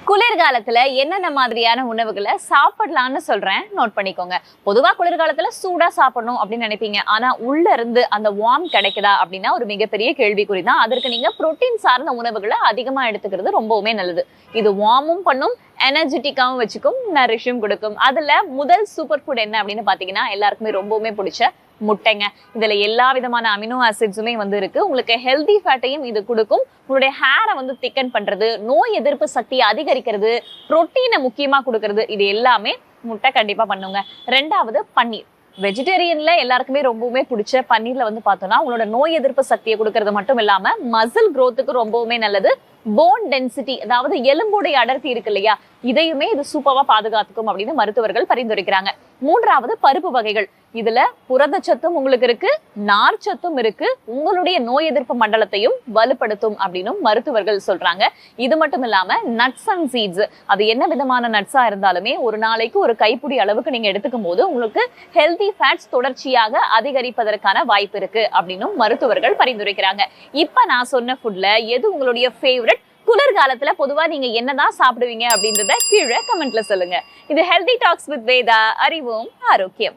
குளிர்காலத்துல என்னென்ன மாதிரியான உணவுகளை சாப்பிடலாம்னு சொல்றேன், நோட் பண்ணிக்கோங்க. பொதுவா குளிர்காலத்துல சூடா சாப்பிடணும் அப்படின்னு நினைப்பீங்க. ஆனா உள்ள இருந்து அந்த வார்ம் கிடைக்குதா அப்படின்னா ஒரு மிகப்பெரிய கேள்விக்குறி தான். அதற்கு நீங்க புரோட்டீன் சார்ந்த உணவுகளை அதிகமா எடுத்துக்கிறது ரொம்பவுமே நல்லது. இது வார்மும் பண்ணும், எனர்ஜெட்டிக்காவும் வச்சுக்கும், நரிஷும் கொடுக்கும். அதுல முதல் சூப்பர் ஃபுட் என்ன அப்படின்னு பாத்தீங்கன்னா எல்லாருக்குமே ரொம்பவுமே பிடிச்ச முட்டைங்க. இதுல எல்லா விதமான அமினோ ஆசிட்ஸுமே இருக்கு. உங்களுக்கு ஹெல்தி ஃபேட்டையும் இது கொடுக்கும். உங்களுடைய ஹேரை திக்கன் பண்றது, நோய் எதிர்ப்பு சக்தியை அதிகரிக்கிறது, புரோட்டீனை முக்கியமா கொடுக்கறது, இது எல்லாமே முட்டை கண்டிப்பா பண்ணுங்க. ரெண்டாவது பன்னீர். வெஜிடேரியன்ல எல்லாருக்குமே ரொம்பவுமே பிடிச்ச பன்னீர்ல பார்த்தோம்னா உங்களோட நோய் எதிர்ப்பு சக்தியை கொடுக்கறது மட்டும் இல்லாம மசில் growthக்கு ரொம்பவுமே நல்லது. போன் டென்சிட்டி, அதாவது எலும்புடைய அடர்த்தி இருக்கு இல்லையா, இதையுமே இது சூப்பரா பாதுகாத்துக்கும் அப்படின்னு மருத்துவர்கள் பரிந்துரைக்கிறாங்க. மூன்றாவது பருப்பு வகைகள். இதுல புரதச்சத்தும் உங்களுக்கு இருக்கு, நார்ச்சத்தும் இருக்கு, உங்களுடைய நோய் எதிர்ப்பு மண்டலத்தையும் வலுப்படுத்தும் அப்படின்னு மருத்துவர்கள் சொல்றாங்க. இது மட்டும் இல்லாம நட்ஸ் அண்ட் சீட்ஸ், அது என்ன விதமான நட்ஸா இருந்தாலுமே ஒரு நாளைக்கு ஒரு கைப்பிடி அளவுக்கு நீங்க எடுத்துக்கும் போது உங்களுக்கு ஹெல்தி ஃபேட்ஸ் தொடர்ச்சியாக அதிகரிப்பதற்கான வாய்ப்பு இருக்கு அப்படின்னு மருத்துவர்கள் பரிந்துரைக்கிறாங்க. இப்ப நான் சொன்ன ஃபுட்ல எது உங்களுடைய ஃபேவரட்? குளிர்காலத்துல பொதுவா நீங்க என்னதான் சாப்பிடுவீங்க அப்படின்றத கீழே கமெண்ட்ல சொல்லுங்க. இது ஹெல்தி டாக்ஸ் வித் வேதா. அறிவோம் ஆரோக்கியம்.